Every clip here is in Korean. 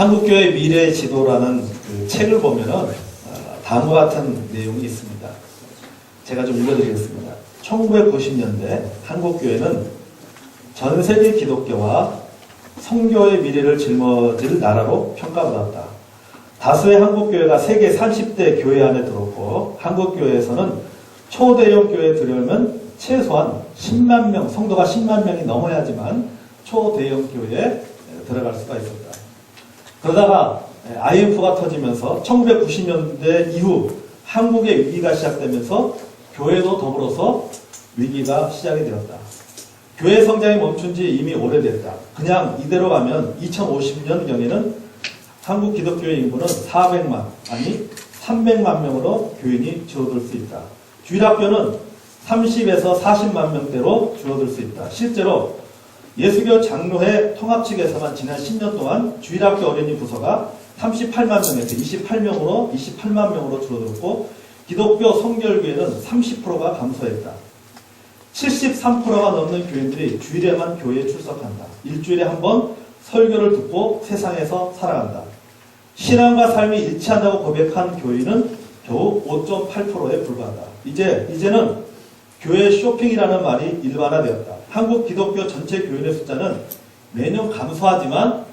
한국교회 미래 지도라는 그 책을 보면은 다음과 같은 내용이 있습니다. 제가 좀 읽어드리겠습니다. 1990년대 한국교회는 전 세계 기독교와 성교의 미래를 짊어질 나라로 평가받았다. 다수의 한국교회가 세계 30대 교회 안에 들었고 한국교회에서는 초대형 교회에 들어오면 최소한 10만 명, 성도가 10만 명이 넘어야지만 초대형 교회에 들어갈 수가 있었다. 그러다가 IMF가 터지면서 1990년대 이후 한국의 위기가 시작되면서 교회도 더불어서 위기가 시작이 되었다. 교회 성장이 멈춘 지 이미 오래됐다. 그냥 이대로 가면 2050년경에는 한국 기독교의 인구는 400만, 아니 300만 명으로 교인이 줄어들 수 있다. 주일학교는 30에서 40만 명대로 줄어들 수 있다. 실제로 예수교 장로회 통합 측에서만 지난 10년 동안 주일학교 어린이 부서가 38만 명에서 28만 명으로 줄어들었고 기독교 성결교회는 30%가 감소했다. 73%가 넘는 교인들이 주일에만 교회에 출석한다. 일주일에 한 번 설교를 듣고 세상에서 살아간다. 신앙과 삶이 일치한다고 고백한 교인은 겨우 5.8%에 불과하다. 이제는 교회 쇼핑이라는 말이 일반화되었다. 한국 기독교 전체 교인의 숫자는 매년 감소하지만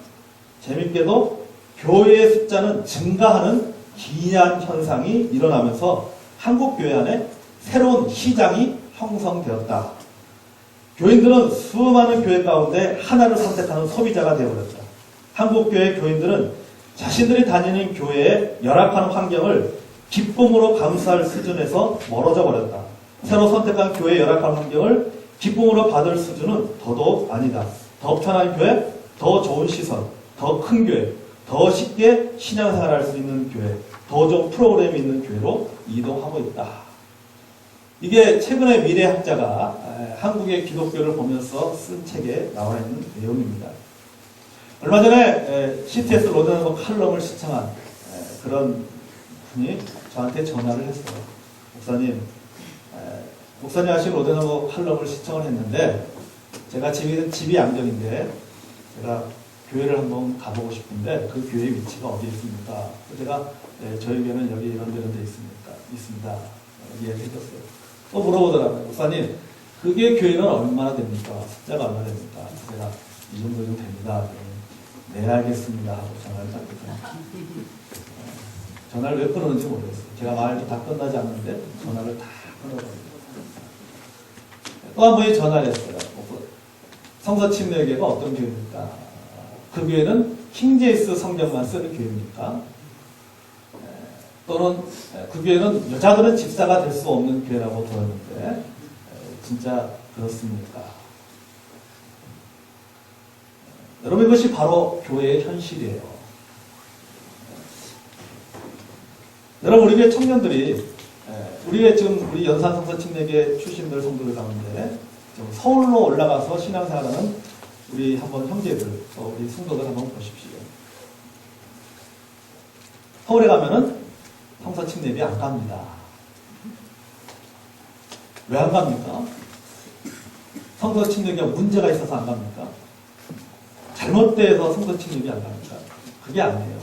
재밌게도 교회의 숫자는 증가하는 기이한 현상이 일어나면서 한국 교회 안에 새로운 시장이 형성되었다. 교인들은 수많은 교회 가운데 하나를 선택하는 소비자가 되어버렸다. 한국 교회 교인들은 자신들이 다니는 교회의 열악한 환경을 기쁨으로 감수할 수준에서 멀어져 버렸다. 새로 선택한 교회의 열악한 환경을 기쁨으로 받을 수준은 더더욱 아니다. 더 편한 교회, 더 좋은 시선, 더 큰 교회, 더 쉽게 신앙생활할 수 있는 교회, 더 좋은 프로그램이 있는 교회로 이동하고 있다. 이게 최근에 미래학자가 한국의 기독교를 보면서 쓴 책에 나와 있는 내용입니다. 얼마 전에 CTS 로데너버 칼럼을 시청한 그런 분이 저한테 전화를 했어요. 목사님 하신 로데너버 칼럼을 시청을 했는데 제가 집이 양정인데 제가 교회를 한번 가보고 싶은데 그 교회 위치가 어디 있습니까? 제가 저에게는 여기 이런 데 있습니다. 이야기해줬어요. 또 물어보더라고요. 목사님, 그게 교회는 얼마나 됩니까? 숫자가 얼마나 됩니까? 제가 이 정도 좀 됩니다. 네, 알겠습니다. 하고 전화를 딱 끊었어요. 전화를 왜 끊었는지 모르겠어요. 제가 말도 다 끝나지 않는데 전화를 다 끊어버렸어요. 또 한 번이 전화를 했어요. 성서침례교회가 어떤 교회입니까? 그 교회는 킹제이스 성경만 쓰는 교회입니까? 또는 그 교회는 여자들은 집사가 될 수 없는 교회라고 들었는데 진짜 그렇습니까? 여러분 이것이 바로 교회의 현실이에요. 여러분 우리 교회 청년들이 우리 연산 성서침례교회 출신들 성도들 가운데 서울로 올라가서 신앙생활하는 우리 한번 형제들, 우리 성도들 한번 보십시오. 서울에 가면은 성서침례비 안 갑니다. 왜 안 갑니까? 성서침례비가 문제가 있어서 안 갑니까? 잘못돼서 성서침례비 안 갑니까? 그게 아니에요.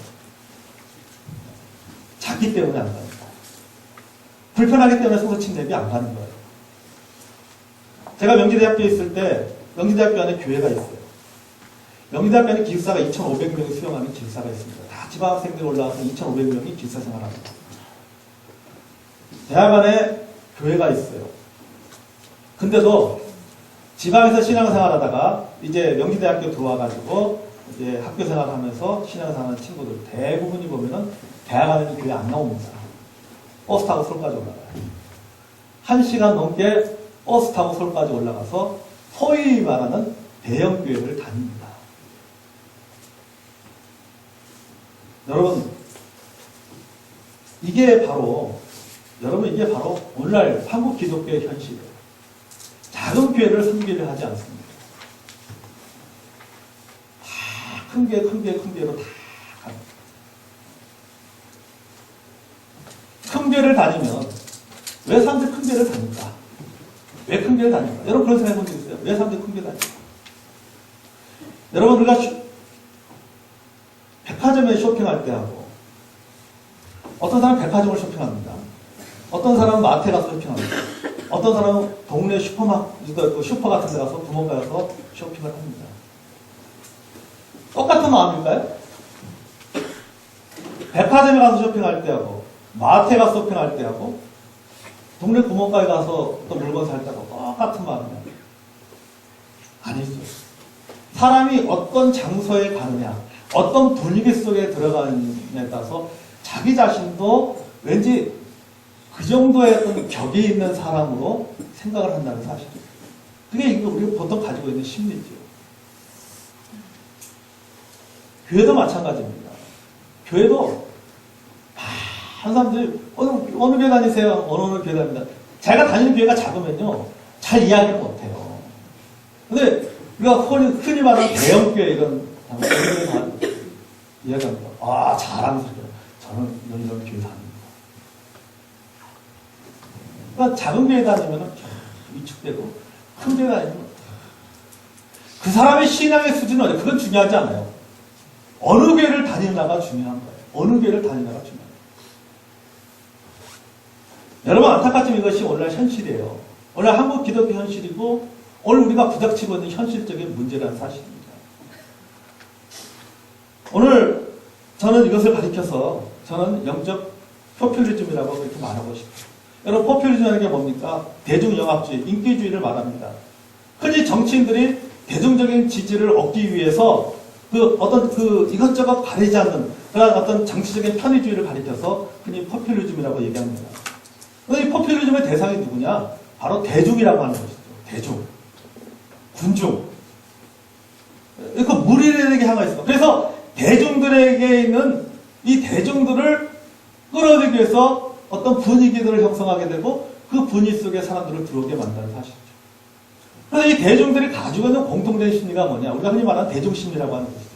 자기 때문에 안 갑니다. 불편하기 때문에 성서침례비 안 가는 거예요. 제가 명지대학교에 있을 때 명지대학교 안에 교회가 있어요. 명지대학교 안에 기숙사가 2,500명이 수용하는 기숙사가 있습니다. 다 지방학생들이 올라와서 2,500명이 기숙사 생활합니다. 대학 안에 교회가 있어요. 근데도 지방에서 신앙생활 하다가 이제 명지대학교 들어와가지고 이제 학교생활 하면서 신앙생활 하는 친구들 대부분이 보면은 대학 안에는 교회 안 나옵니다. 버스 타고 서울까지 올라가요. 1시간 넘게 버스 타고 서울까지 올라가서 소위 말하는 대형 교회를 다닙니다. 여러분, 이게 바로 오늘날 한국 기독교의 현실이에요. 작은 교회를 섬기려 하지 않습니다. 다 큰 교회로 다 갑니다. 큰 교회를 다니면 왜 사람들이 큰 교회를 다닐까? 왜 큰 교회를 다닐까? 여러분 그런 생각 해본 적 있어요? 왜 사람들이 큰 교회 다닐까? 여러분 우리가 백화점에 쇼핑할 때 하고, 어떤 사람은 백화점을 쇼핑합니다. 어떤 사람은 마트에 가서 쇼핑합니다. 어떤 사람은 동네 슈퍼 같은 데 가서 구멍가에 가서 쇼핑을 합니다. 똑같은 마음일까요? 백화점에 가서 쇼핑할 때 하고, 마트에 가서 쇼핑할 때 하고, 동네 구멍가에 가서 또 물건 살 때하고 똑같은 마음이야. 아니죠. 사람이 어떤 장소에 가느냐, 어떤 분위기 속에 들어가느냐에 따라서 자기 자신도 왠지 그 정도의 어떤 격이 있는 사람으로 생각을 한다는 사실이에요. 그게 이거 우리가 보통 가지고 있는 심리죠. 교회도 마찬가지입니다. 교회도 한 사람들이 어느 교회 다니세요? 어느 교회 다닙니다. 자기가 다니는 교회가 작으면요, 잘 이야기를 못해요. 근데 우리가 흔히 말하는 대형 교회 이런 교회를 다 이야기합니다. 아, 잘하는 소리요. 저는 이런 교회 다닙니다. 그러니까 작은 교회 다니면 위축되고, 큰 교회 다니면 그 사람의 신앙의 수준은 어디요? 그건 중요하지 않아요. 어느 교회를 다니느냐가 중요한 거예요. 어느 교회를 다니느냐가 중요한 거예요. 여러분, 안타깝지만 이것이 오늘날 현실이에요. 오늘 한국 기독교 현실이고, 오늘 우리가 부닥치고 있는 현실적인 문제라는 사실입니다. 오늘 저는 이것을 가리켜서 저는 영적 포퓰리즘이라고 그렇게 말하고 싶어요. 여러분, 포퓰리즘이라는 게 뭡니까? 대중영합주의, 인기주의를 말합니다. 흔히 정치인들이 대중적인 지지를 얻기 위해서 이것저것 가리지 않는 그런 어떤 정치적인 편의주의를 가리켜서 흔히 포퓰리즘이라고 얘기합니다. 근데 이 포퓰리즘의 대상이 누구냐? 바로 대중이라고 하는 것이죠. 대중. 군중. 그 무리들에게 향해 있습니다. 그래서 대중들에게 있는 이 대중들을 끌어들이기 위해서 어떤 분위기들을 형성하게 되고 그 분위기 속에 사람들을 들어오게 만드는 사실이죠. 그래서 이 대중들이 가지고 있는 공통된 심리가 뭐냐? 우리가 흔히 말하는 대중심리라고 하는 것이죠.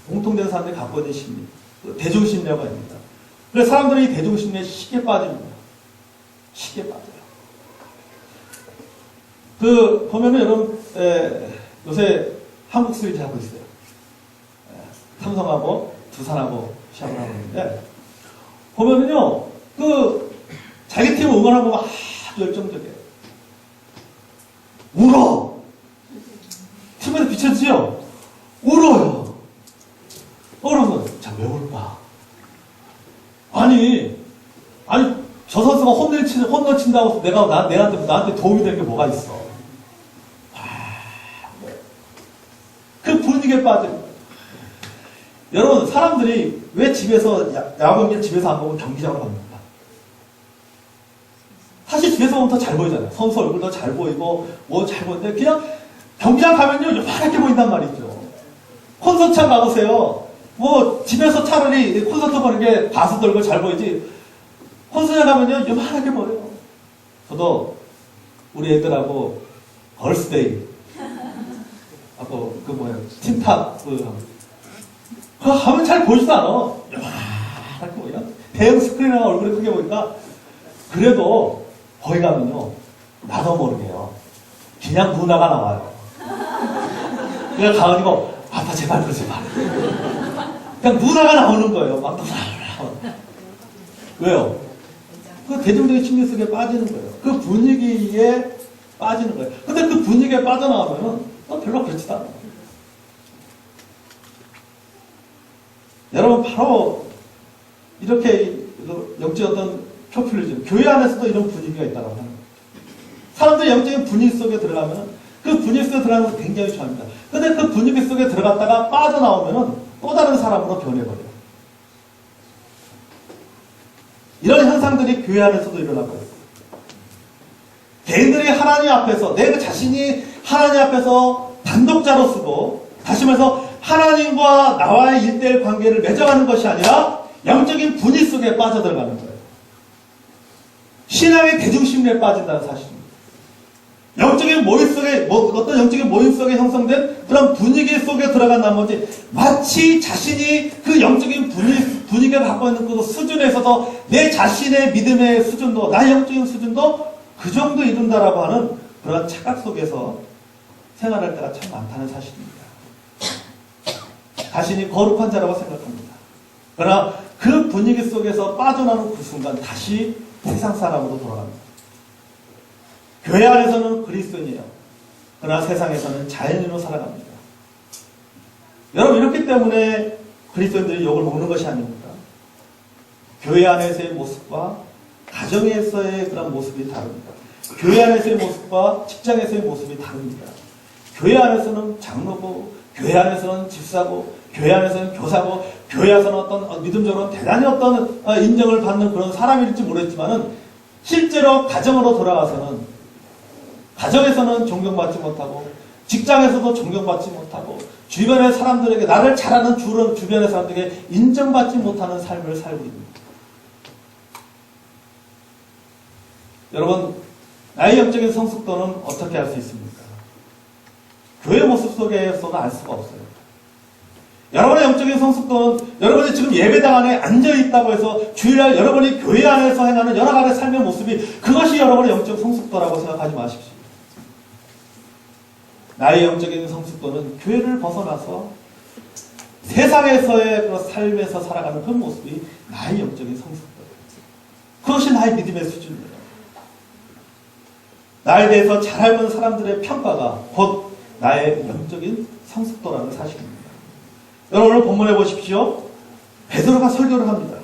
공통된 사람들이 갖고 있는 심리. 대중심리라고 합니다. 그래서 사람들이 이 대중심리에 쉽게 빠집니다. 쉽게 빠져요. 보면은 여러분, 요새 한국 시리즈 하고 있어요. 삼성하고 두산하고 시합을 하고 있는데, 보면은요, 자기 팀 응원하고 막 열정적이에요. 울어! 팀에서 비춰지죠? 울어요. 울어서, 자, 왜 울까? 아니, 저 선수가 홈런 친다고 나한테 도움이 되는 게 뭐가 있어? 그 분위기에 빠져. 여러분, 사람들이 왜 집에서, 야구 경기를 집에서 안 보고 경기장으로 갑니까? 사실 집에서 보면 더 잘 보이잖아요. 선수 얼굴도 잘 보이고, 잘 보이는데, 그냥 경기장 가면요, 요만하게 보인단 말이죠. 콘서트장 가보세요. 집에서 차라리 콘서트 보는 게 가수들 얼굴 잘 보이지, 콘서트장 가면요, 요만하게 보여요. 저도 우리 애들하고 걸스데이, 하고, 팀탑, 그거 하면 잘 보이지도 않아. 요만하게 보여. 대형 스크린이나 얼굴이 크게 보니까, 그래도, 거기 가면요, 나도 모르게요. 그냥 누나가 나와요. 그냥 가은이고, 아빠 제발 그러지 마. 그냥 누나가 나오는 거예요. 막 누나. 왜요? 그 대중적인 심리 속에 빠지는 거예요. 그 분위기에 빠지는 거예요. 근데 그 분위기에 빠져나가면은 또 별로 그렇지도 않아요. 여러분, 바로 이렇게 영적 어떤 포퓰리즘, 교회 안에서도 이런 분위기가 있다고 하는 거예요. 사람들이 영적인 분위기 속에 들어가면 그 분위기 속에 들어가는 거 굉장히 좋아합니다. 근데 그 분위기 속에 들어갔다가 빠져나오면 또 다른 사람으로 변해버려요. 이런 현상들이 교회 안에서도 일어나고 있어요. 개인들이 하나님 앞에서, 내 자신이 하나님 앞에서 단독자로 쓰고, 다시 말해서 하나님과 나와의 일대일 관계를 맺어가는 것이 아니라 영적인 분위 속에 빠져들어가는 거예요. 신앙의 대중심리에 빠진다는 사실입니다. 영적인 모임 속에, 어떤 영적인 모임 속에 형성된 그런 분위기 속에 들어간 나머지 마치 자신이 그 영적인 분위기가 갖고 있는 그 수준에서도 내 자신의 믿음의 수준도, 나의 영적인 수준도 그 정도 이룬다라고 하는 그런 착각 속에서 생활할 때가 참 많다는 사실입니다. 자신이 거룩한 자라고 생각합니다. 그러나 그 분위기 속에서 빠져나오는 그 순간 다시 세상 사람으로 돌아갑니다. 교회 안에서는 그리스도인이에요. 그러나 세상에서는 자연인으로 살아갑니다. 여러분, 이렇기 때문에 그리스도인들이 욕을 먹는 것이 아닙니까? 교회 안에서의 모습과 가정에서의 그런 모습이 다릅니다. 교회 안에서의 모습과 직장에서의 모습이 다릅니다. 교회 안에서는 장로고, 교회 안에서는 집사고, 교회 안에서는 교사고, 교회 안에서는 어떤 믿음적으로 대단히 어떤 인정을 받는 그런 사람일지 모르겠지만은 실제로 가정으로 돌아가서는 가정에서는 존경받지 못하고 직장에서도 존경받지 못하고 주변의 사람들에게 나를 잘 아는 주변의 사람들에게 인정받지 못하는 삶을 살고 있습니다. 여러분, 나의 영적인 성숙도는 어떻게 알 수 있습니까? 교회 모습 속에서는 알 수가 없어요. 여러분의 영적인 성숙도는 여러분이 지금 예배당 안에 앉아있다고 해서 주일날 여러분이 교회 안에서 행하는 여러 가지 삶의 모습이 그것이 여러분의 영적 성숙도라고 생각하지 마십시오. 나의 영적인 성숙도는 교회를 벗어나서 세상에서의 그 삶에서 살아가는 그 모습이 나의 영적인 성숙도예요. 그것이 나의 믿음의 수준이에요. 나에 대해서 잘 알는 사람들의 평가가 곧 나의 영적인 성숙도라는 사실입니다. 여러분, 오늘 본문에 보십시오. 베드로가 설교를 합니다.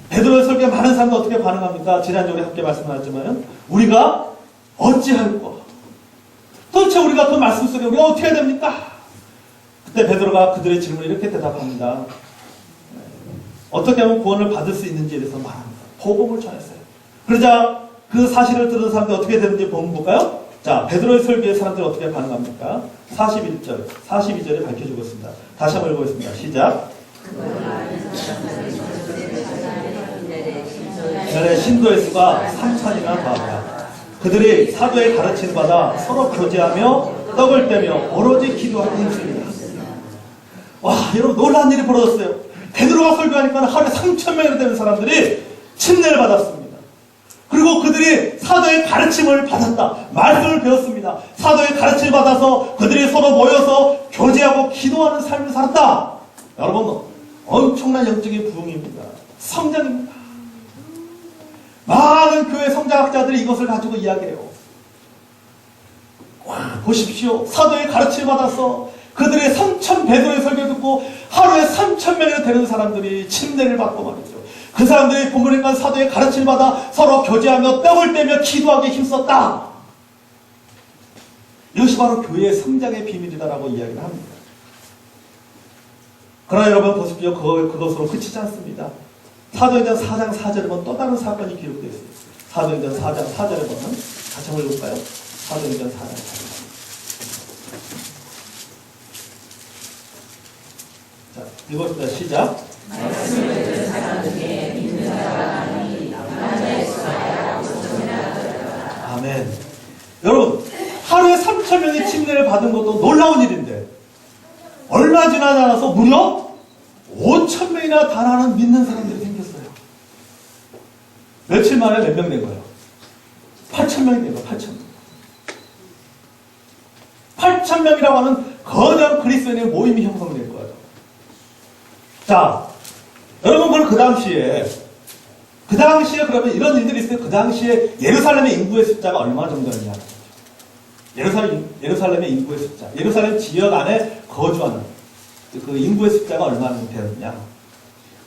베드로의 설교에 많은 사람들 어떻게 반응합니까? 지난주에 함께 말씀하셨지만 우리가 어찌할꼬? 도대체 우리가 그 말씀 속에 우리가 어떻게 해야 됩니까? 그때 베드로가 그들의 질문에 이렇게 대답합니다. 어떻게 하면 구원을 받을 수 있는지에 대해서 말합니다. 복음을 전했어요. 그러자 그 사실을 들은 사람들이 어떻게 되는지 본문 볼까요? 자, 베드로의 설교에 사람들이 어떻게 반응합니까? 41절, 42절에 밝혀주고 있습니다. 다시 한번 읽어보겠습니다. 시작. 이날에 신도의 수가 3,000이나 더하다. 그들이 사도의 가르침을 받아 서로 교제하며 떡을 떼며 오로지 기도하고 힘씁니다. 와, 여러분, 놀라운 일이 벌어졌어요. 베드로가 설교하니까 하루에 3,000명이나 되는 사람들이 침례를 받았습니다. 그리고 그들이 사도의 가르침을 받았다. 말씀을 배웠습니다. 사도의 가르침을 받아서 그들이 서로 모여서 교제하고 기도하는 삶을 살았다. 여러분, 엄청난 영적인 부흥입니다. 성장입니다. 많은 교회 성장학자들이 이것을 가지고 이야기해요. 와, 보십시오. 사도의 가르침을 받아서 그들의 3,000 베드로의 설교 듣고 하루에 3,000명이나 되는 사람들이 침례를 받고 말이죠. 그 사람들이 본문에 사도의 가르침을 받아 서로 교제하며 떡을 떼며 기도하기에 힘썼다. 이것이 바로 교회의 성장의 비밀이다라고 이야기를 합니다. 그러나 여러분 보십시오. 그것으로 그치지 않습니다. 사도행전 4장 4절에 보면 또 다른 사건이 기록되어 있습니다. 사도행전 4장 4절에 보면 같이 한번 읽을까요? 사도행전 4장 4절. 자, 읽어봅시다. 시작. 말씀을 듣는 사람 중에 믿는 사람이 남자의 수가 아멘. 여러분, 하루에 3,000명이 침례를 받은 것도 놀라운 일인데 얼마 지나지 않아서 무려 5,000명이나 달하는 믿는 사람들이 생겼어요. 며칠 만에 몇 명 된 거예요? 8,000명이 된 거예요. 8,000명. 8,000명이라고 하는 거대한 그리스도인의 모임이 형성된 거예요. 자, 여러분, 그럼 그 당시에 그러면 이런 일들이 있어요. 그 당시에 예루살렘의 인구의 숫자가 얼마 정도였냐? 예루살렘의 인구의 숫자. 예루살렘 지역 안에 거주하는 그 인구의 숫자가 얼마나 되었냐?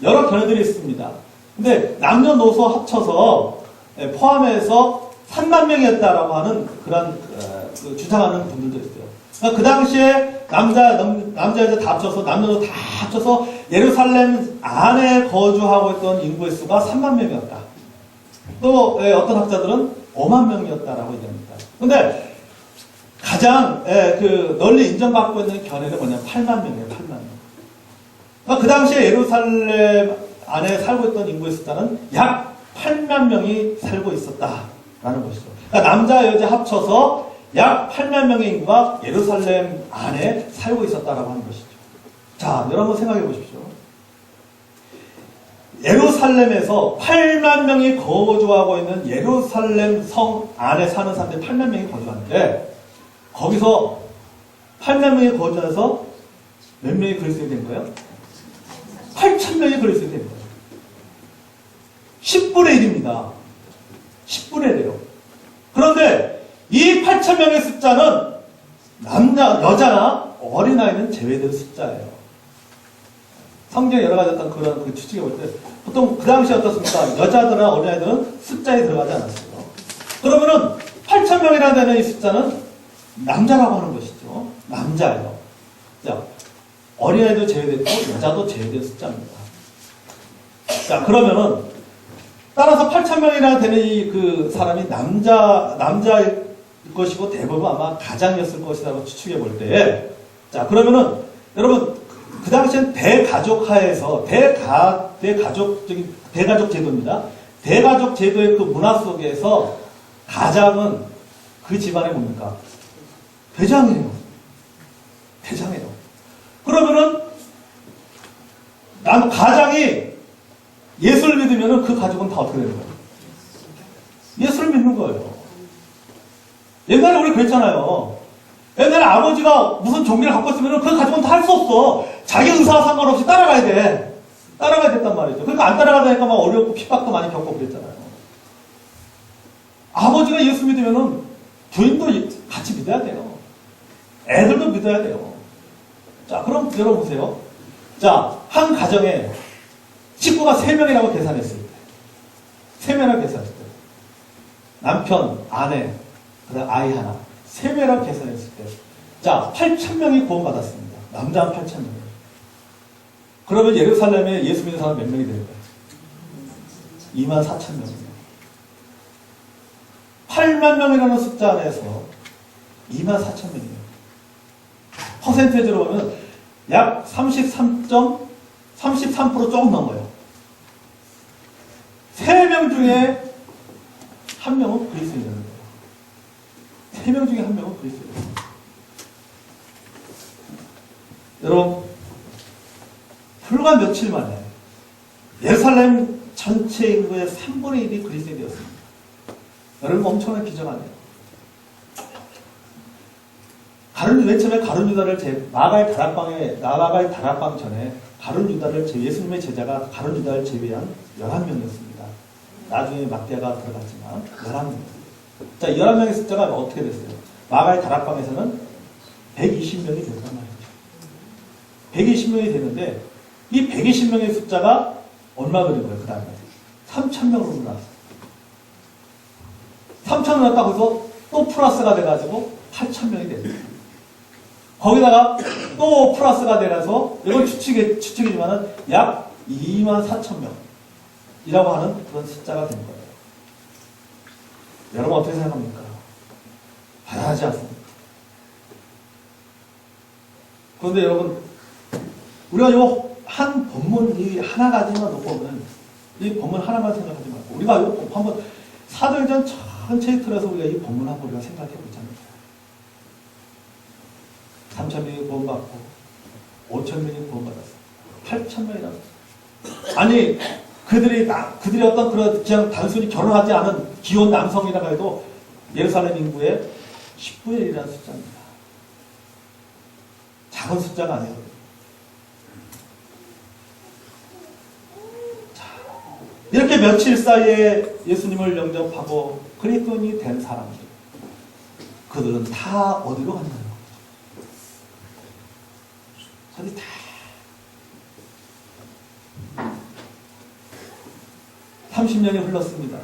여러 견해들이 있습니다. 근데 남녀노소 합쳐서 포함해서 3만 명이었다라고 하는 그런 주장하는 분들도 있어요. 그러니까 그 당시에 남자 여자 다 합쳐서 남녀노소 다 합쳐서 예루살렘 안에 거주하고 있던 인구의 수가 3만 명이었다. 또 어떤 학자들은 5만 명이었다라고 얘기합니다. 근데 가장 널리 인정받고 있는 견해는 뭐냐면 8만 명이에요. 8만 명. 그러니까 그 당시에 예루살렘 안에 살고 있던 인구의 숫자는 약 8만 명이 살고 있었다라는 것이죠. 그러니까 남자 여자 합쳐서 약 8만 명의 인구가 예루살렘 안에 살고 있었다라고 하는 것이죠. 자, 여러분 생각해 보십시오. 예루살렘에서 8만 명이 거주하고 있는 예루살렘 성 안에 사는 사람들이 8만 명이 거주하는데 거기서 8만 명이 거주해서 몇 명이 그리스도인이 된 거예요? 8천 8,000명이 그리스도인이 된 거예요. 10분의 1입니다. 10분의 1이에요. 그런데 이 8,000명의 숫자는 여자나 어린아이는 제외된 숫자예요. 성경에 여러 가지 어떤 그런 추측해 볼 때, 보통 그 당시에 어떻습니까? 여자들이나 어린아이들은 숫자에 들어가지 않았어요. 그러면은 8,000명이나 되는 이 숫자는 남자라고 하는 것이죠. 남자예요. 자, 어린아이도 제외됐고, 여자도 제외된 숫자입니다. 자, 그러면은, 따라서 8,000명이나 되는 이 그 사람이 남자일 것이고, 대부분 아마 가장이었을 것이라고 추측해 볼 때, 자, 그러면은, 여러분, 그 당시엔 대가족 하에서, 대가족 제도입니다. 대가족 제도의 그 문화 속에서, 가장은 그 집안의 뭡니까? 대장이에요. 대장이에요. 그러면은, 가장이 예수를 믿으면은 그 가족은 다 어떻게 되는 거예요? 예수를 믿는 거예요. 옛날에 우리 그랬잖아요. 옛날에 아버지가 무슨 종교를 갖고 있으면 그 가족은 다 할 수 없어. 자기 의사와 상관없이 따라가야 돼. 따라가야 됐단 말이죠. 그러니까 안 따라가다니까 막 어렵고 핍박도 많이 겪고 그랬잖아요. 아버지가 예수 믿으면은 부인도 같이 믿어야 돼요. 애들도 믿어야 돼요. 자, 그럼 여러분 보세요. 자, 한 가정에 식구가 3명이라고 계산했을 때, 3명이라고 계산했을 때, 남편, 아내, 그다음 아이 하나, 3명이라고 계산했을 때, 자, 8,000명이 구원받았습니다. 남자 8,000명. 그러면 예루살렘에 예수 믿는 사람 몇 명이 될까요? 24,000명입니다. 8만 명이라는 숫자 안에서 24,000명이에요. 퍼센테이지로 보면 약 33% 조금 넘어요. 3명 중에 1명은 그리스도인이라는 거예요. 3명 중에 1명은 그리스도인이에요. 여러분, 불과 며칠 만에 예루살렘 전체 인구의 3분의 1이 그리스도인이 되었습니다. 여러분, 엄청난 기적 아니에요? 맨 처음에 가룟 유다를 나아갈 다락방 전에 가룟 유다를 예수님의 제자가 가룟 유다를 제외한 11명이었습니다. 나중에 막대가 들어갔지만 11명. 자, 11명의 숫자가 어떻게 됐어요? 마가의 다락방에서는 120명이 됐단 말이죠. 120명이 되는데 이 120명의 숫자가 얼마 되는 거예요? 그 다음에 3,000명으로 늘어났어요. 3,000명 났다고 해서 또 플러스가 돼가지고 8,000명이 됐어요. 거기다가 또 플러스가 되면서 이건 추측이지만은 약 24,000명이라고 하는 그런 숫자가 된 거예요. 여러분 어떻게 생각합니까? 대단하지 않습니까? 그런데 여러분, 우리가 요 한 본문 이 하나 가지만 놓고 보면 이 본문 하나만 생각하지 말고 우리가 요 한번 사도행전 전체의 틀에서 우리가 이 본문 한번 우리가 생각해 보자면 3,000명이 구원받고 5,000명이 구원받았어요. 8,000명이라고. 아니 그들이 어떤 그런 그냥 단순히 결혼하지 않은 기혼 남성이라고 해도 예루살렘 인구의 10분의 1이라는 숫자입니다. 작은 숫자가 아니에요. 자, 이렇게 며칠 사이에 예수님을 영접하고 그리스도인이 된 사람들, 그들은 다 어디로 갔나요? 어디 다 30년이 흘렀습니다.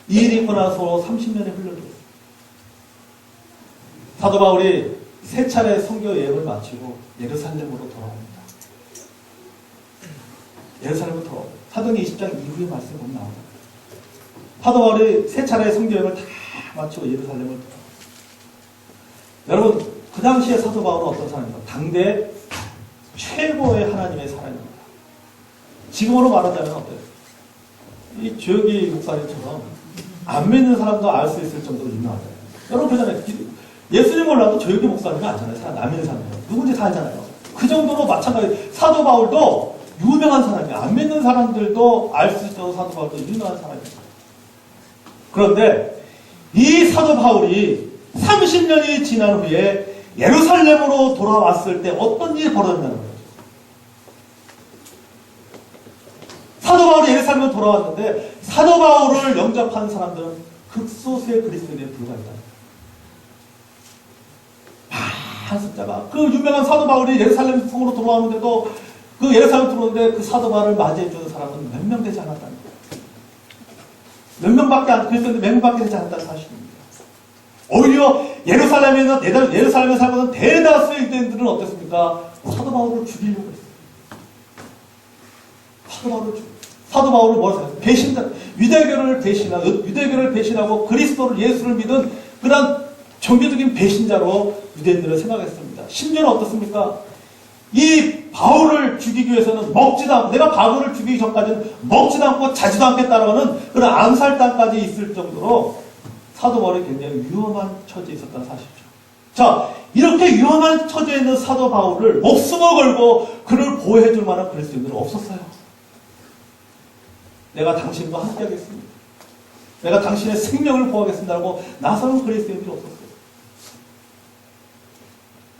이 일이 있고 나서 30년이 흘렀어요. 사도 바울이 3차례 선교 여행을 마치고 예루살렘으로 돌아옵니다. 예루살렘으로 돌아옵니다. 사도행전 20장 이후의 말씀이 보면 나옵니다. 사도 바울이 3차례 선교 여행을 다 마치고 예루살렘을 돌아옵니다. 여러분, 그 당시에 사도 바울은 어떤 사람입니까? 당대 최고의 하나님의 사람입니다. 지금으로 말하자면 어때요? 이 조혁기 목사님처럼 안 믿는 사람도 알 수 있을 정도로 유명하잖아요. 여러분 그러잖아요. 예수님 몰라도 조혁기 목사님은 알잖아요. 안 믿는 사람이에요. 누군지 다 알잖아요. 그 정도로 마찬가지. 사도 바울도 유명한 사람이에요. 안 믿는 사람들도 알 수 있도록 사도 바울도 유명한 사람이에요. 그런데 이 사도 바울이 30년이 지난 후에 예루살렘으로 돌아왔을 때 어떤 일이 벌어졌냐는 거죠. 바울이 예루살렘에 돌아왔는데 사도 바울을 영접한 사람들은 극소수의 그리스도인에 불과했다. 한 숫자가 그 유명한 사도 바울이 예루살렘 성으로 돌아오는데도 그 예루살렘 들어오는데 그 사도 바울을 맞이해주는 사람은 몇 명 되지 않았다는 거예요. 몇 명밖에 안, 그리스도인들 몇 명밖에 되지 않았다는 사실입니다. 오히려 예루살렘에 살고 있는 대다수의 유대인들은 어땠습니까? 사도 바울을 죽이려고 했어요. 사도 바울을 뭐라고 생각해요? 배신자, 유대교를 배신하고 그리스도를, 예수를 믿은 그런 종교적인 배신자로 유대인들을 생각했습니다. 심지어는 어떻습니까? 이 바울을 죽이기 위해서는 먹지도 않고, 내가 바울을 죽이기 전까지는 먹지도 않고 자지도 않겠다라고 하는 그런 암살단까지 있을 정도로 사도 바울이 굉장히 위험한 처지에 있었다는 사실이죠. 자, 이렇게 위험한 처지에 있는 사도 바울을 목숨을 걸고 그를 보호해줄 만한 그리스도인들은 없었어요. 내가 당신과 함께 하겠습니다. 내가 당신의 생명을 보호하겠습니다라고 나서는 그리스도인들이 없었어요.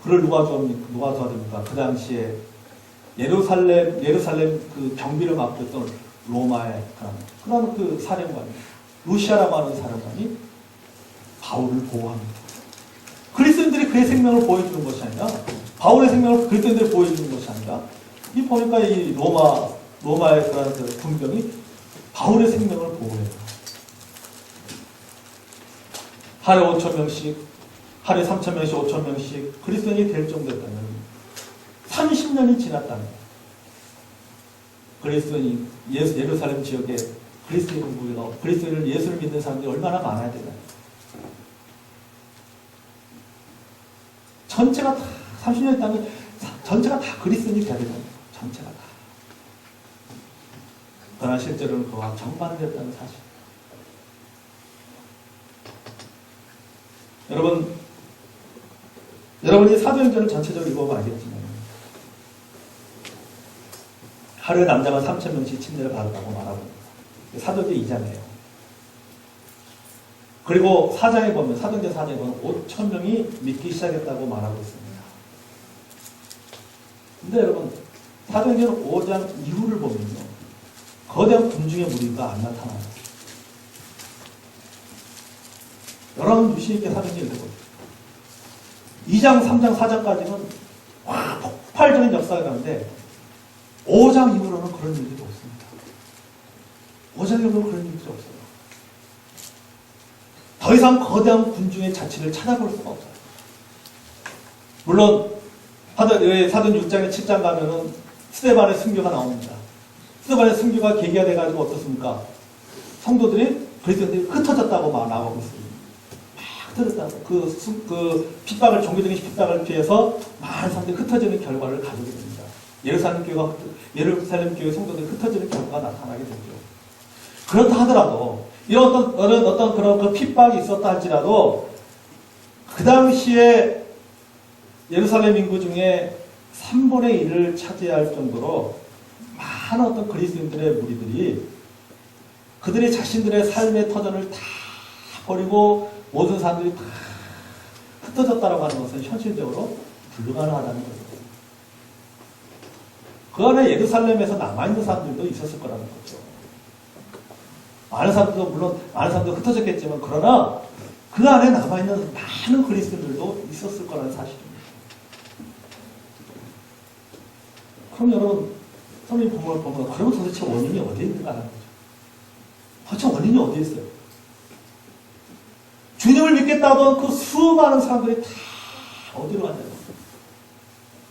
그를 누가 도와줍니까? 그 당시에 예루살렘 그 경비를 맡고 있던 로마의 그런 그 사령관이, 루시아라고 하는 사령관이 바울을 보호합니다. 그리스도인들이 그의 생명을 보호해주는 것이 아니라, 바울의 생명을 그리스도인들이 보호해주는 것이 아니라, 이 보니까 이 로마의 그런 그 군병이 바울의 생명을 보호해요. 하루에 5,000명씩, 하루에 3,000명씩, 5,000명씩 그리스도인이 될 정도였다면 30년이 지났다면 그리스도인이 예루살렘 지역에 그리스도인을 예수를 믿는 사람들이 얼마나 많아야 되나요? 전체가 다 30년 있다면 전체가 다 그리스도인이 돼야 되잖아요. 전체가 다. 그러나 실제로는 그와 정반대였다는 사실. 여러분이 사도행전을 전체적으로 읽어보면 알겠지만 하루에 남자가 3,000명씩 침례를 받았다고 말하고 사도행전 2장이에요. 그리고 4장에 보면 사도행전 4장에 보면 5,000명이 믿기 시작했다고 말하고 있습니다. 근데 여러분 사도행전 5장 이후를 보면요, 거대한 군중의 무리가 안 나타나요. 여러분 유심 있게 사도행전 읽어보세요. 2장, 3장, 4장까지는 폭발적인 역사가 나는데 5장 이후로는 그런 일들이 없습니다. 5장 이후로는 그런 일들이 없어요. 더 이상 거대한 군중의 자취를 찾아볼 수가 없어요. 물론 사도행 6장에 7장 가면은 스데반의 순교가 나옵니다. 스데반의 순교가 계기가 돼가지고 어떻습니까? 성도들이 그리스도인들이 흩어졌다고 막 나오고 있습니다. 흩어졌다고. 그 핍박을, 종교적인 핍박을 피해서 많은 사람들이 흩어지는 결과를 가지게 됩니다. 예루살렘 교회 성도들이 흩어지는 결과가 나타나게 되죠. 그렇다 하더라도 이런 어떤 그런 그 핍박이 있었다 할지라도 그 당시에 예루살렘 인구 중에 3분의 1을 차지할 정도로 많은 어떤 그리스도인들의 무리들이 그들이 자신들의 삶의 터전을 다 버리고 모든 사람들이 다 흩어졌다라고 하는 것은 현실적으로 불가능하다는 거죠. 그 안에 예루살렘에서 남아있는 사람들도 있었을 거라는 거죠. 많은 사람들도 흩어졌겠지만, 그러나 그 안에 남아있는 많은 그리스도인들도 있었을 거라는 사실입니다. 그럼 여러분, 선생님 보면, 그러면 도대체 원인이 어디에 있는가 하는 거죠. 도대체 원인이 어디에 있어요? 주님을 믿겠다던 그 수많은 사람들이 다 어디로 갔냐고.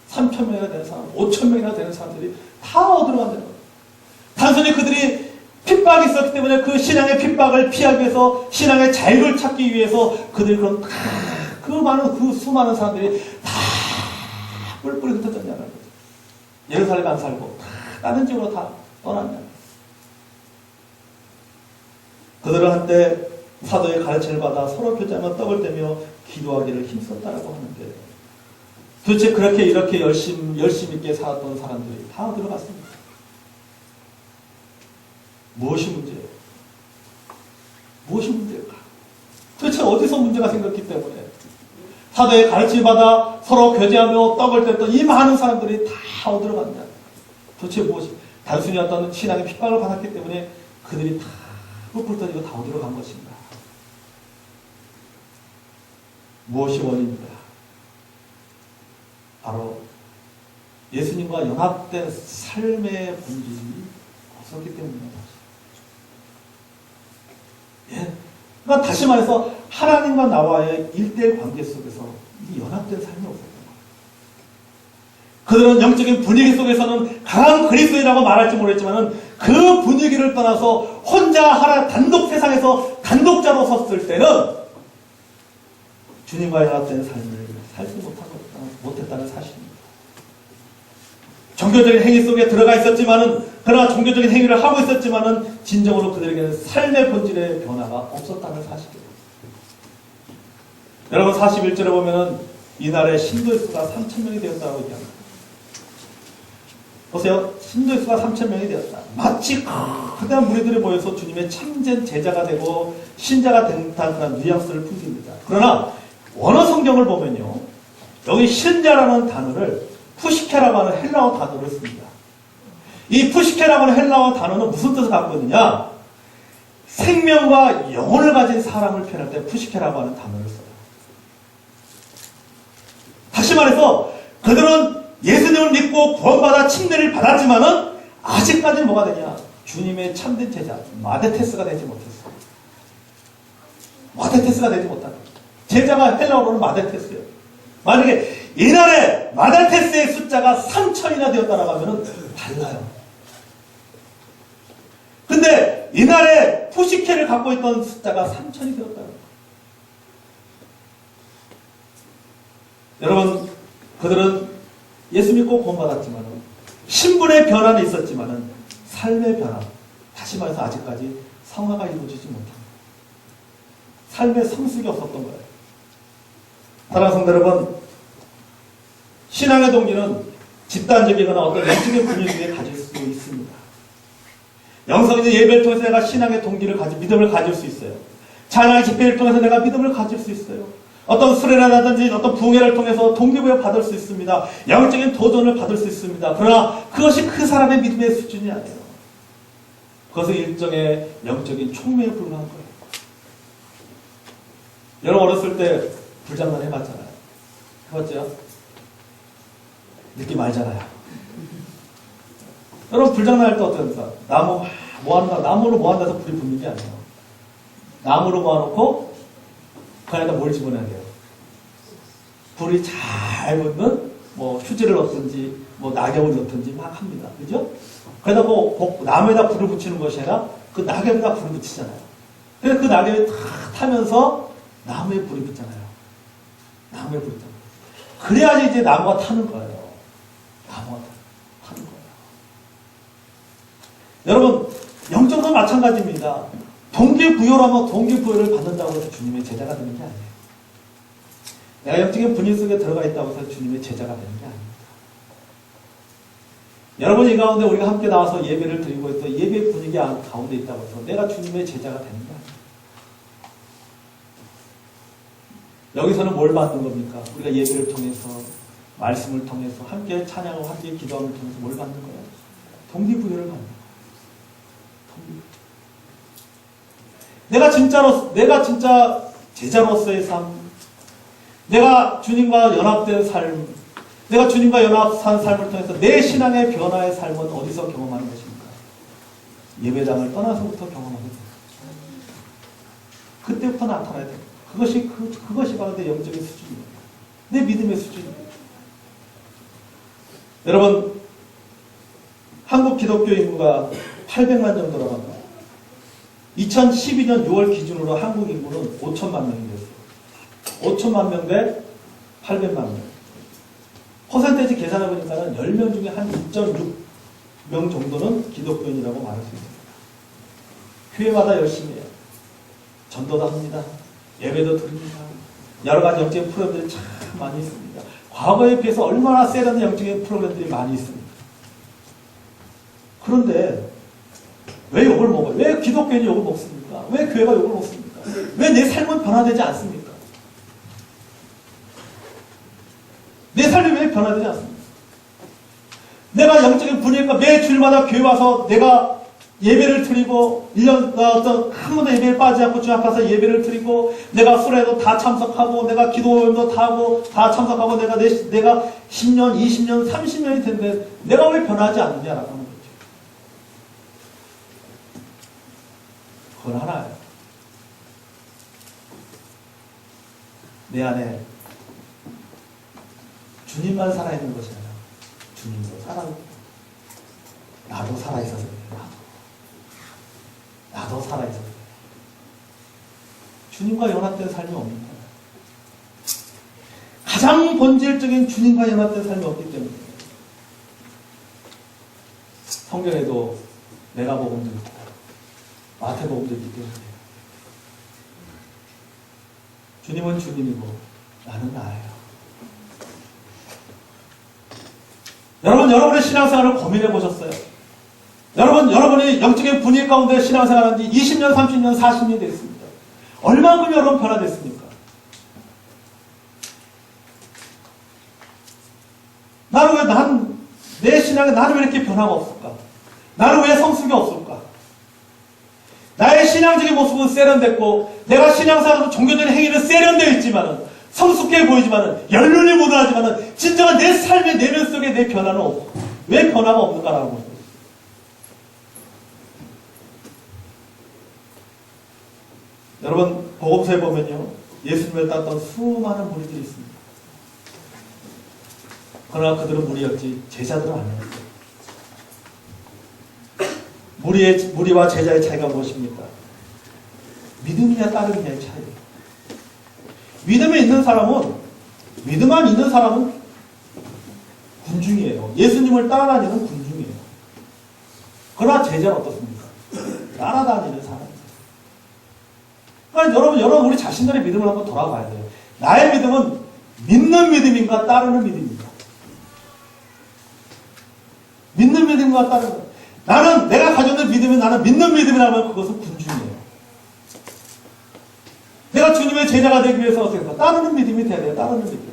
3,000명이나 되는 사람, 5,000명이나 되는 사람들이 다 어디로 갔냐고. 단순히 그들이 핍박이 있었기 때문에 그 신앙의 핍박을 피하기 위해서, 신앙의 자유를 찾기 위해서 그들이 그 수많은 사람들이 다 뿔뿔이 흩어졌냐는 거죠. 예루살렘에 안 살고 다른 지역으로 다 떠났냐는. 그들은 한때 사도의 가르침을 받아 서로 교제하며 떡을 떼며 기도하기를 힘썼다라고 하는데, 도대체 그렇게 이렇게 열심 있게 살았던 사람들이 다 들어갔습니다. 무엇이 문제예요? 무엇이 문제일까? 도대체 어디서 문제가 생겼기 때문에 사도의 가르침을 받아 서로 교제하며 떡을 뗐던 이 많은 사람들이 다 어디로 갔냐? 도대체 무엇이? 단순히 어떤 신앙의 핍박을 받았기 때문에 그들이 다 뿔뿔 터지고 다 어디로 간 것인가? 무엇이 원인인가? 바로 예수님과 연합된 삶의 본질이 없었기 때문입니다. 예. 그러니까 다시 말해서 하나님과 나와의 일대일 관계 속에서 이 연합된 삶이 없었던 거예요. 그들은 영적인 분위기 속에서는 강한 그리스도인이라고 말할지 모르겠지만 그 분위기를 떠나서 혼자 하나 단독 세상에서 단독자로 섰을 때는 주님과 연합된 삶을 살지 못했다는 사실입니다. 종교적인 행위 속에 들어가 있었지만은, 그러나 종교적인 행위를 하고 있었지만은 진정으로 그들에게는 삶의 본질의 변화가 없었다는 사실이에요. 여러분 41절에 보면은 이날에 신도의 수가 3,000명이 되었다고 얘기합니다. 보세요. 신도의 수가 3,000명이 되었다. 마치 그대한 무리들이 모여서 주님의 참된 제자가 되고 신자가 된다는 그런 뉘앙스를 풍깁니다. 그러나 원어 성경을 보면요, 여기 신자라는 단어를 푸시케라고 하는 헬라어 단어를 씁니다. 이 푸시케라고 하는 헬라어 단어는 무슨 뜻을 갖고 있느냐? 생명과 영혼을 가진 사람을 표현할 때 푸시케라고 하는 단어를 써요. 다시 말해서 그들은 예수님을 믿고 구원받아 침례를 받았지만은 아직까지 뭐가 되냐? 주님의 참된 제자 마데테스가 되지 못했어요. 마데테스가 되지 못한다. 제자가 헬라어로는 마데테스예요. 만약에 이날에 마데테스의 숫자가 3,000이나 되었다라고 하면은 달라요. 근데 이날에 푸시케를 갖고 있던 숫자가 3,000이 되었다는 거예요. 여러분, 그들은 예수 믿고 구원받았지만 신분의 변화는 있었지만 삶의 변화, 다시 말해서 아직까지 성화가 이루어지지 못합니다. 삶의 성숙이 없었던 거예요. 사랑하는 성도 여러분, 신앙의 동기는 집단적이거나 어떤 영적인 분위기에 가질 수 있습니다. 영성있는 예배를 통해서 내가 신앙의 동기를 믿음을 가질 수 있어요. 찬양의 집회를 통해서 내가 믿음을 가질 수 있어요. 어떤 수련회라든지 어떤 부흥회를 통해서 동기부여 받을 수 있습니다. 영적인 도전을 받을 수 있습니다. 그러나 그것이 그 사람의 믿음의 수준이 아니에요. 그것은 일종의 영적인 촉매에 불과한 거예요. 여러분 어렸을 때 불장난 해봤잖아요. 해봤죠? 느낌 알잖아요. 여러분 불장난 할 때 어떻게 합니까? 나무 모아놓는다. 나무로 모아놓아서 불이 붙는 게 아니에요. 나무로 모아놓고 그 안에다 뭘 집어넣어야 돼요? 불이 잘 붙는 뭐 휴지를 넣든지 뭐 낙엽을 넣든지 막 합니다. 그죠? 그러다 그 나무에다 불을 붙이는 것이 아니라 그 낙엽에다 불을 붙이잖아요. 그래서 그 낙엽이 다 타면서 나무에 불이 붙잖아요. 나무에 불이 붙잖아요. 그래야지 이제 나무가 타는 거예요. 나무가 타는 거예요. 여러분, 영적으로 마찬가지입니다. 동기부여라면 동기부여를 받는다고 해서 주님의 제자가 되는 게 아니에요. 내가 영적인 분위기 속에 들어가 있다고 해서 주님의 제자가 되는 게 아닙니다. 여러분 이 가운데 우리가 함께 나와서 예배를 드리고 있고 예배 분위기 가운데 있다고 해서 내가 주님의 제자가 되는 게 아닙니다. 여기서는 뭘 받는 겁니까? 우리가 예배를 통해서 말씀을 통해서 함께 찬양하고 함께 기도함을 통해서 뭘 받는 거예요? 동기부여를 받는 거예요. 내가 진짜 제자로서의 삶, 내가 주님과 연합된 삶, 내가 주님과 연합한 삶을 통해서 내 신앙의 변화의 삶은 어디서 경험하는 것입니까? 예배당을 떠나서부터 경험하는 거예요. 그때부터 나타나야 돼요. 그것이 바로 내 영적인 수준입니다. 내 믿음의 수준입니다. 여러분, 한국 기독교 인구가 800만 정도라고 합니다. 2012년 6월 기준으로 한국 인구는 5천만 명이 됐어요. 5천만 명 대 800만 명. 퍼센테이지 계산해 보니까 10명 중에 한 2.6명 정도는 기독교인이라고 말할 수 있습니다. 교회마다 열심히 해요. 전도도 합니다. 예배도 드립니다. 여러 가지 영적인 프로그램들이 참 많이 있습니다. 과거에 비해서 얼마나 세련된 영적인 프로그램들이 많이 있습니다. 그런데 왜 욕을 먹어요? 왜 기독교인이 욕을 먹습니까? 왜 교회가 욕을 먹습니까? 왜 내 삶은 변화되지 않습니까? 내 삶이 왜 변화되지 않습니까? 내가 영적인 분위기가 매 주일마다 교회 와서 내가 예배를 드리고 1년 어떤 한 번도 예배를 빠지지 않고 주 앞에서 예배를 드리고 내가 수련회도 다 참석하고 내가 기도회도 다 하고 다 참석하고 내가 10년, 20년, 30년이 됐는데 내가 왜 변하지 않느냐라고 하는 거죠. 그건 하나예요. 내 안에 주님만 살아있는 것이 아니라 주님도 살아있고 나도 살아있어서 그래요. 나도 살아있어서 그래요. 주님과 연합된 삶이 없는 거예요. 가장 본질적인 주님과 연합된 삶이 없기 때문에 성경에도 메가복음도 있고 마태복음도 있기 때문에 주님은 주님이고 나는 나예요. 여러분의 신앙생활을 고민해 보셨어요? 여러분이 영적인 분위기 가운데 신앙생활한 지 20년, 30년, 40년이 됐습니다. 얼마만큼 여러분 변화됐습니까? 내 신앙에 나는 왜 이렇게 변화가 없을까? 나는 왜 성숙이 없을까? 나의 신앙적인 모습은 세련됐고, 내가 신앙생활에서 종교적인 행위는 세련되어 있지만은, 성숙해 보이지만은, 연륜이 묻어나지만은, 진정한 내 삶의 내면 속에 내 변화는 없어. 왜 변화가 없는가라는 거죠. 여러분, 복음서에 보면요, 예수님을 따랐던 수많은 무리들이 있습니다. 그러나 그들은 무리였지, 제자들은 아니었어요. 무리와 제자의 차이가 무엇입니까? 믿음이냐 따름이냐의 차이예요. 믿음이 있는 사람은, 믿음만 있는 사람은 군중이에요. 예수님을 따라다니는 군중이에요. 그러나 제자는 어떻습니까? 따라다니는 사람이에요. 그러니까 여러분 우리 자신들의 믿음을 한번 돌아봐야 돼요. 나의 믿음은 믿는 믿음인가 따르는 믿음인가? 믿는 믿음과 따르는 믿음. 나는 내가 가지고 있는 믿음이 나는 믿는 믿음이라면 그것은 군중이에요. 내가 주님의 제자가 되기 위해서 어떻게 할까? 따르는 믿음이 돼야 돼요. 따르는 믿음.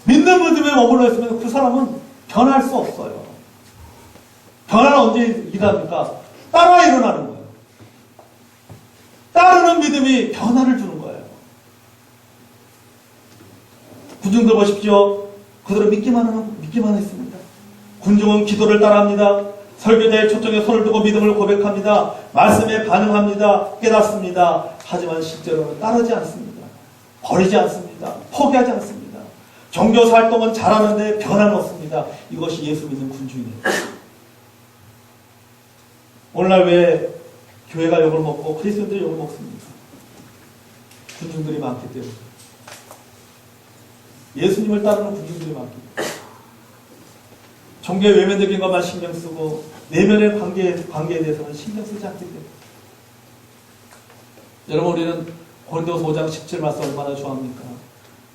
믿는 믿음에 머물러 있으면 그 사람은 변할 수 없어요. 변화는 언제 일어납니까? 따라 일어나는 거예요. 따르는 믿음이 변화를 주는 거예요. 군중들 보십시오. 그들은 믿기만 했습니다. 군중은 기도를 따라합니다. 설교자의 초청에 손을 두고 믿음을 고백합니다. 말씀에 반응합니다. 깨닫습니다. 하지만 실제로는 따르지 않습니다. 버리지 않습니다. 포기하지 않습니다. 종교 활동은 잘하는데 변화는 없습니다. 이것이 예수 믿는 군중이에요. 오늘날 왜 교회가 욕을 먹고 그리스도인들이 욕을 먹습니까? 군중들이 많기 때문에. 예수님을 따르는 군중들이 많기 때문에. 종교의 외면적인 것만 신경 쓰고 내면의 관계에 대해서는 신경 쓰지 않기 때문에. 여러분, 우리는 고린도서 5장 17 말씀 얼마나 좋아합니까?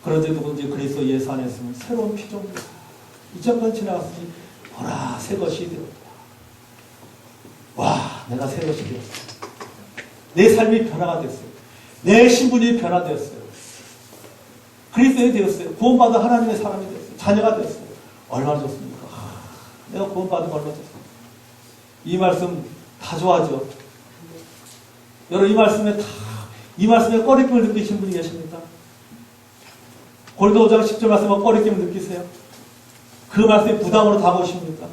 그런데 누군지 그리스도 예수 안에 있으면 새로운 피조물이다. 이전 건 지나갔으니 보라 새 것이 되었다. 와, 내가 새 것이 되었어. 내 삶이 변화가 됐어요. 내 신분이 변화되었어요. 그리스도인이 되었어요. 구원받은 하나님의 사람이 되었어요. 자녀가 되었어요. 얼마나 좋습니까? 내가 구원받은 거 얼마나 좋습니까? 이 말씀 다 좋아하죠. 여러분, 이 말씀에 꺼리낌을 느끼신 분이 계십니까? 고린도 5장 10절 말씀에 꺼리낌을 느끼세요? 그 말씀에 부담으로 다가오십니까?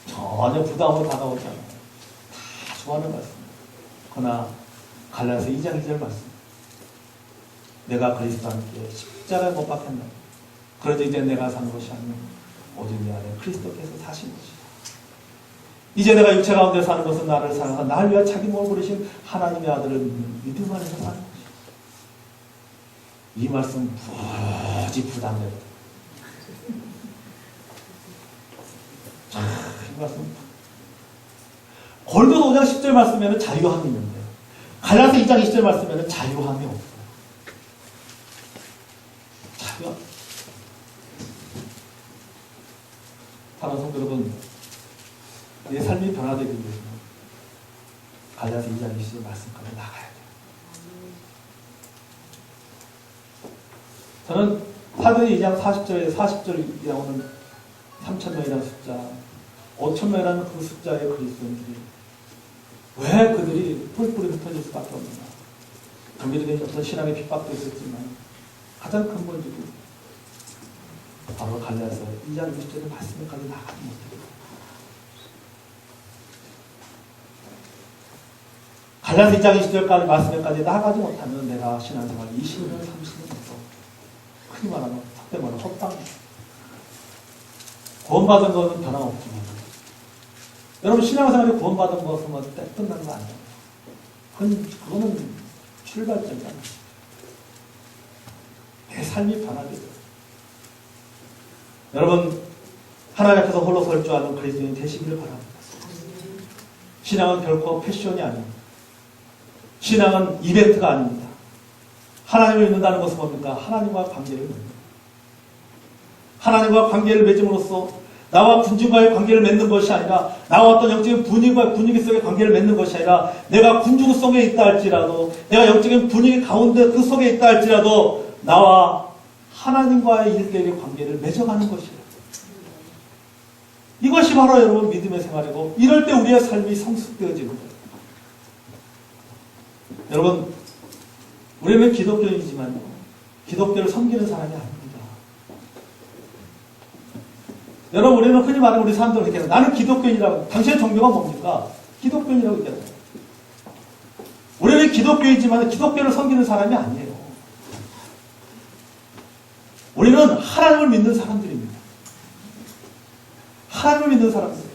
전혀 부담으로 다가오지 않아요. 다 좋아하는 말씀. 그러나 갈라디아서 2장 2절 말씀. 내가 그리스도와 함께 십자가에 못 박혔나. 그래도 이제 내가 산 것이 아니라 오직 내 안에 그리스도께서 사신 것이다. 이제 내가 육체 가운데 사는 것은 나를 사랑하사 나를 위하여 자기 몸을 버리신 하나님의 아들을 믿음 안에서 사는 것이다. 이 말씀 무지 부담되거든. 이 말씀. 고린도서 5장 10절 말씀에는 자유함이 있는데 갈라디아서 2장 20절 말씀에는 자유함이 없어요. 자유함. 사랑하는 성도 여러분, 내 삶이 변화되기 위해서는 갈라디아서 2장 20절 말씀까지 나가야 돼요. 저는 사도행 2장 40절에 40절이 나오는 3,000명이라는 숫자, 5,000명이라는 그 숫자의 그리스도인들이 왜 그들이 뿔뿔이 흩어질 수밖에 없느냐. 그들에게 어떤 신앙의 핍박도 있었지만 가장 근본적으로 바로 갈라디아서 2장 20절의 말씀까지 나가지 못해요. 갈라디아서 2장 20절까지 말씀까지 나가지 못하면 내가 신앙생활 20년, 30년 했어. 흔히 말하면 속된 말로 헛방이야. 구원받은 것은 변함없지만 여러분 신앙생활이 구원받은 것은 때 끝난 거 아니에요. 그거는 출발점이야. 내 삶이 변하게 돼요. 여러분 하나님 앞에서 홀로 설 줄 아는 그리스도인 되시기를 바랍니다. 신앙은 결코 패션이 아닙니다. 신앙은 이벤트가 아닙니다. 하나님을 믿는다는 것은 뭡니까? 하나님과 관계를 맺는 하나님과 관계를 맺음으로써 나와 군중과의 관계를 맺는 것이 아니라 나와 어떤 영적인 분위기 속의 관계를 맺는 것이 아니라 내가 군중 속에 있다 할지라도 내가 영적인 분위기 가운데 그 속에 있다 할지라도 나와 하나님과의 일대일의 관계를 맺어가는 것이에요. 이것이 바로 여러분 믿음의 생활이고 이럴 때 우리의 삶이 성숙되어지는 거예요. 여러분 우리는 기독교인이지만 기독교를 섬기는 사람이 아닙니다. 여러분 우리는 흔히 말하는 우리 사람들은 이렇게 해요. 나는 기독교인이라고. 당신의 종교가 뭡니까? 기독교인이라고 얘기해요. 우리는 기독교이지만 기독교를 섬기는 사람이 아니에요. 우리는 하나님을 믿는 사람들입니다. 하나님을 믿는 사람들.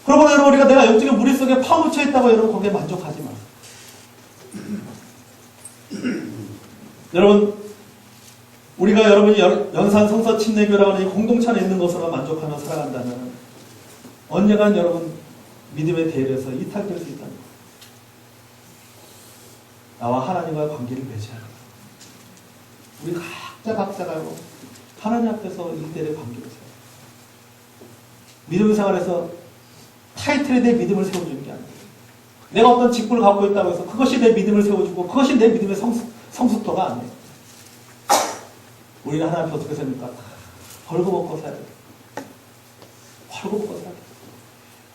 그러므로 여러분 우리가 내가 영적인 무리 속에 파묻혀 있다고 여러분 거기에 만족하지 마세요. 여러분 우리가 여러분이 연산 성서 침례교라고 하는 이 공동체 안에 있는 것으로 만족하며 살아간다면 언젠간 여러분 믿음의 대열에서 이탈될 수 있다는 거예요. 나와 하나님과의 관계를 맺어야 합니다. 우리 각자가 하나님 앞에서 일대일의 관계를 세워요. 믿음 생활에서 타이틀에 대해 믿음을 세워주는 게 아니에요. 내가 어떤 직분을 갖고 있다고 해서 그것이 내 믿음을 세워주고 그것이 내 믿음의 성숙도가 아니에요. 우리는 하나님 앞에 어떻게 삽니까? 벌거벗고 살아야 돼요. 벌거벗고 살아야 돼요.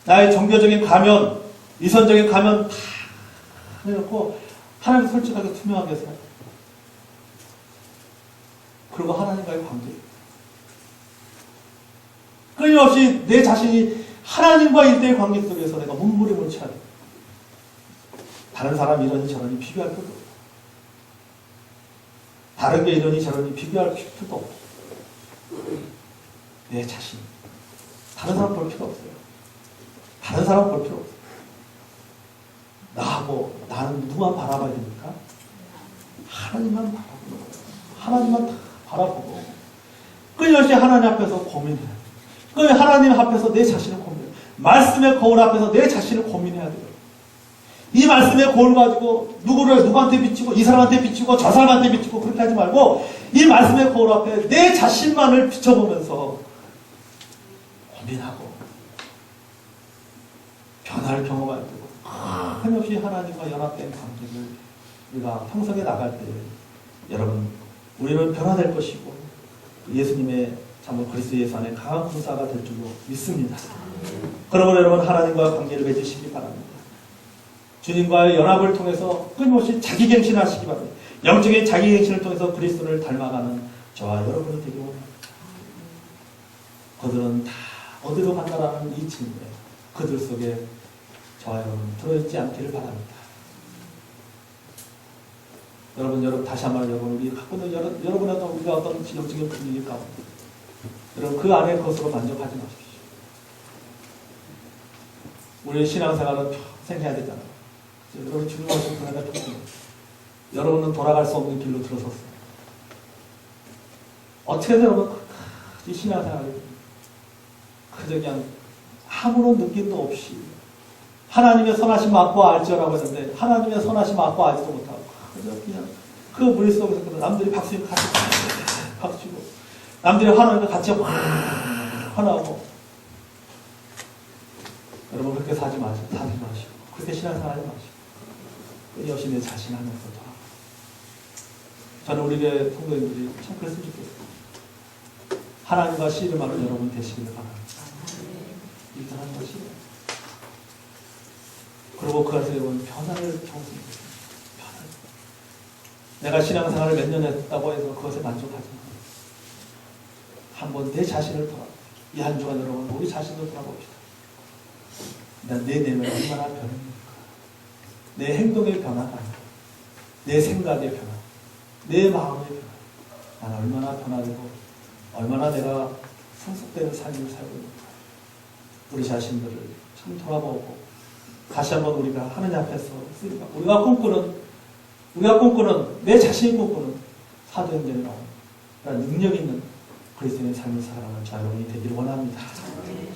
나의 종교적인 가면, 위선적인 가면 다 내놓고 하나님 솔직하게 투명하게 살아야 돼요. 그리고 하나님과의 관계. 끊임없이 내 자신이 하나님과 일대의 관계 속에서 내가 몸부림을 쳐야 돼요. 다른 사람 이러니 저러니 비교할 필요도 없어요. 다른 게 이러니 저러니 비교할 필요도 없어요. 내 자신. 다른 사람 볼 필요 없어요. 다른 사람 볼 필요 없어요. 나는 누구만 바라봐야 됩니까? 하나님만 바라보는 거예요. 하나님만 다 바라보고 끊임없이 하나님 앞에서 고민해야 돼요. 끊임없이 하나님 앞에서 내 자신을 고민해야 돼요. 말씀의 거울 앞에서 내 자신을 고민해야 돼요. 이 말씀의 거울 가지고 누구한테 비치고 이 사람한테 비치고 저 사람한테 비치고 그렇게 하지 말고 이 말씀의 거울 앞에 내 자신만을 비춰보면서 고민하고 변화를 경험할 때고 끊임없이 하나님과 연합된 관계를 우리가 평생에 나갈 때 여러분 우리는 변화될 것이고 예수님의 참 그리스도 예수 안에 강한 군사가 될 줄로 믿습니다. 그러므로 여러분 하나님과 관계를 맺으시기 바랍니다. 주님과의 연합을 통해서 끊임없이 자기갱신하시기 바랍니다. 영적인 자기갱신을 통해서 그리스도를 닮아가는 저와 여러분이 되기 원합니다. 그들은 다 어디로 간다라는 이 질문에 그들 속에 저와 여러분 들어있지 않기를 바랍니다. 여러분 다시 한번 여러분 우리 갖고 있는 여러분의 우리가 어떤 영적인 분위기 가운데 여러분 그 안에 것으로 만족하지 마십시오. 우리의 신앙생활은 평생 해야 되잖아요. 여러분 주님하신 그날가 평생 여러분은 돌아갈 수 없는 길로 들어섰어요. 어떻게든 여러분 이 신앙생활이 그저 그냥 아무런 느낌도 없이 하나님의 선하심 맛보 알지라고 했는데 하나님의 선하심 맛보 알지도 못하고 그저 그냥 그 무리 속에서 남들이 박수치고 같이 박수치고 남들이 화나니까 같이 화나고 여러분 그렇게 사지 마시고 그렇게 신앙생활 하지 마시고 끊임없이 내 자신 하면서 저는 우리 교회 성도님들이 참 그랬으면 좋겠어요. 하나님과 씨름하는 여러분 되시기를 바랍니다. 이렇게 하는 것이. 그리고 그 안에서 여러분 변화를 경험했습니다. 변화. 내가 신앙생활을 몇 년 했다고 해서 그것에 만족하지 마. 한번 내 자신을 돌아. 이 한 주간 여러분 우리 자신을 돌아봅시다. 내 내면이 얼마나 변합니까? 내 행동의 변화가 아니라 내 생각의 변화, 내 마음의 변화. 나는 얼마나 변화되고 얼마나 내가 성숙되는 삶을 살고 있는가. 우리 자신들을 참 돌아보고 다시 한번 우리가 하느님 앞에서 쓰리가 우리가 꿈꾸는 내 자신이 꿈꾸는 사도행전이라는 능력 있는 그리스도인의 삶을 살아가는 자 여러분이 되기를 원합니다.